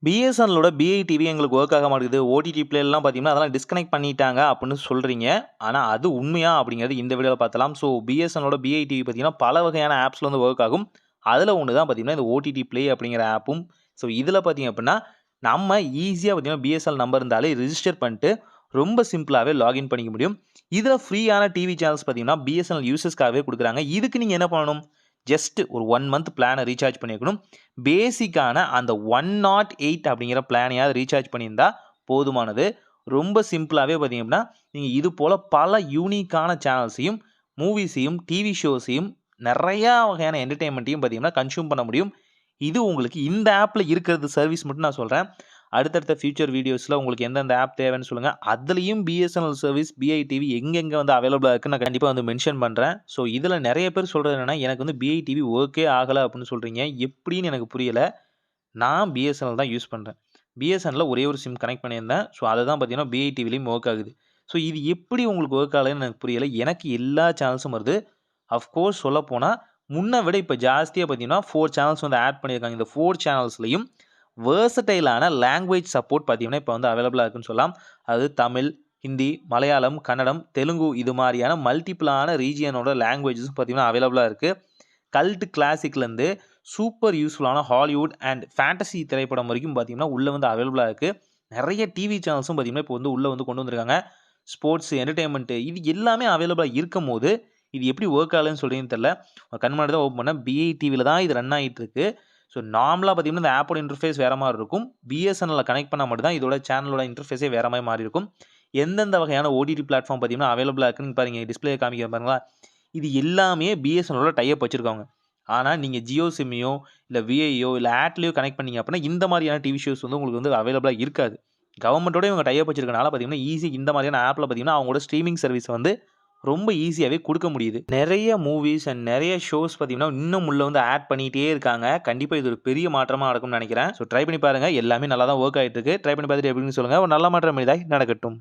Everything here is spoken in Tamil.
பிஎஸ்என்எல்லோட பிஐடிவி எங்களுக்கு ஒர்க் ஆக மாட்டேங்குது. ஓடிடி பிளேலாம் பார்த்தீங்கன்னா, அதெல்லாம் டிஸ்கனெக்ட் பண்ணிட்டாங்க அப்படின்னு சொல்றீங்க. ஆனா அது உண்மையா அப்படிங்கிறது இந்த வீடியோல பார்த்தலாம். ஸோ பிஎஸ்என்எல்லோட பிஐடிவி பார்த்தீங்கன்னா, பல வகையான ஆப்ஸ்ல வந்து ஒர்க் ஆகும். அதுல ஒண்ணு தான் பார்த்தீங்கன்னா, இந்த ஓடிடி பிளே அப்படிங்கிற ஆப்பும். ஸோ இதுல பார்த்தீங்க அப்படின்னா, நம்ம ஈஸியா பார்த்தீங்கன்னா, பிஎஸ்என்எல் நம்பர் இருந்தாலே ரிஜிஸ்டர் பண்ணிட்டு ரொம்ப சிம்பிளாவே லாகின் பண்ணிக்க முடியும். இதுல ஃப்ரீயான டிவி சேனல்ஸ் பார்த்தீங்கன்னா, பிஎஸ்என்எல் யூசர்ஸ்க்காகவே குடுக்குறாங்க. இதுக்கு நீங்க என்ன பண்ணணும்? ஜஸ்ட் ஒரு 1 மந்த் பிளான ரீசார்ஜ் பண்ணியிருக்கணும். பேசிக்கான அந்த 108 அப்படிங்கிற பிளானையாவது ரீசார்ஜ் பண்ணியிருந்தா போதுமானது. ரொம்ப சிம்பிளாவே பார்த்தீங்க அப்படின்னா, நீங்க இது போல பல யூனிக்கான சேனல்ஸையும், மூவிஸையும், டிவி ஷோஸையும் நெறையா வகையான என்டர்டெயின்மென்ட்டையும் பார்த்தீங்கன்னா, கன்சியூம் பண்ண முடியும். இது உங்களுக்கு இந்த ஆப்ல இருக்கிறது சர்வீஸ் மட்டும் நான் சொல்றேன். அடுத்தடுத்த ஃபியூச்சர் வீடியோஸ்ல உங்களுக்கு எந்தெந்த ஆப் தேவைன்னு சொல்லுங்க. அதுலயும் பிஎஸ்என்எல் சர்வீஸ், பிஐடிவி எங்கெங்க வந்து அவைலபிளா இருக்குன்னு நான் கண்டிப்பா வந்து மென்ஷன் பண்றேன். ஸோ இதுல நெறைய பேர் சொல்றது என்னன்னா, எனக்கு வந்து பிஐடிவி ஒர்க்கே ஆகல அப்படின்னு சொல்றீங்க. எப்படின்னு எனக்கு புரியல. நான் பிஎஸ்என்எல் தான் யூஸ் பண்றேன். பிஎஸ்என்எல்ல ஒரே ஒரு சிம் கனெக்ட் பண்ணியிருந்தேன். ஸோ அதுதான் பார்த்தீங்கன்னா, பிஐடிவிலயும் ஒர்க் ஆகுது. ஸோ இது எப்படி உங்களுக்கு ஒர்க் ஆகலன்னு எனக்கு புரியல. எனக்கு எல்லா சேனல்ஸும் வருது. அஃப்கோர்ஸ் சொல்லப்போனா, முன்ன விட இப்ப ஜாஸ்தியா பார்த்தீங்கன்னா, 4 சேனல்ஸ் வந்து ஆட் பண்ணியிருக்காங்க. இந்த 4 சேனல்ஸ்லயும் வெர்சடைலான லாங்குவேஜ் சப்போர்ட் பார்த்தீங்கன்னா, இப்ப வந்து அவைலபிளா இருக்குன்னு சொல்லலாம். அதாவது தமிழ், ஹிந்தி, மலையாளம், கன்னடம், தெலுங்கு இது மாரியான மல்டிபிளான ரீஜியனோட லாங்குவேஜஸும் பார்த்தீங்கன்னா அவைலபிளா இருக்கு. கல்ட் கிளாசிக்லேருந்து சூப்பர் யூஸ்ஃபுல்லான ஹாலிவுட் அண்ட் ஃபேண்டசி திரைப்படம் வரைக்கும் பார்த்தீங்கன்னா, உள்ள வந்து அவைலபிளா இருக்கு. நெறைய டிவி சேனல்ஸும் பார்த்தீங்கன்னா, இப்போ வந்து உள்ள வந்து கொண்டு வந்திருக்காங்க. ஸ்போர்ட்ஸ், என்டர்டெயின்மென்ட் இது எல்லாமே அவைலபிளா இருக்கும்போது, இது எப்படி ஒர்க் ஆகலன்னு சொல்றீங்கன்னு தெரியல. கண் முன்னாடி தான் ஓப்பன் பண்ணேன். பிஐடிவில தான் இது ரன் ஆயிட்டு இருக்கு. ஸோ நார்மலா பார்த்தீங்கன்னா, இந்த ஆப்போட இன்டர்ஃபேஸ் வேற மாரி இருக்கும். பிஎஸ்என்எல்ல கனெக்ட் பண்ணா மட்டும் தான் இதோட சேனலோட இன்டர்ஃபேஸே வேற மாரி மாறியிருக்கும். எந்தெந்த வகையான ஓடிடி பிளாட்ஃபார்ம் பார்த்தீங்கன்னா, அவைலபிளா இருக்குன்னு பாருங்க. டிஸ்ப்ளேல காமிக்கிறேன் பாருங்களா. இது எல்லாமே பிஎஸ்என்எல்லோட டை அப் வச்சிருக்காங்க. ஆனா, நீங்க ஜியோ சிம்மையோ, இல்ல விஐயோ, இல்ல ஏர்டெல்லையோ கனெக்ட் பண்ணீங்க அப்படின்னா, இந்த மாரியான டிவி ஷோஸ் வந்து உங்களுக்கு வந்து அவைலபிளா இருக்காது. கவர்மெண்ட்டோட இவங்க டை அப் வச்சிருக்கனால பார்த்தீங்கன்னா, இந்த மாரியான ஆப்ல பார்த்தீங்கன்னா, அவங்களோட ஸ்ட்ரீமிங் சர்வீஸ வந்து ரொம்ப ஈஸியாவே குடுக்க முடியுது. நெறைய மூவிஸ் அண்ட் நெறைய ஷோஸ் பார்த்தீங்கன்னா, இன்னும் உள்ள வந்து ஆட் பண்ணிட்டே இருக்காங்க. கண்டிப்பா இது ஒரு பெரிய மாற்றமா நடக்கும்னு நெனைக்கிறேன். ஸோ ட்ரை பண்ணி பாருங்க. எல்லாமே நல்லா தான் வொர்க் ஆயிட்டு இருக்கு. ட்ரை பண்ணி பார்த்துட்டு எப்படின்னு சொல்லுங்க. ஒரு நல்ல மாற்றம் இதாய் நடக்கட்டும்.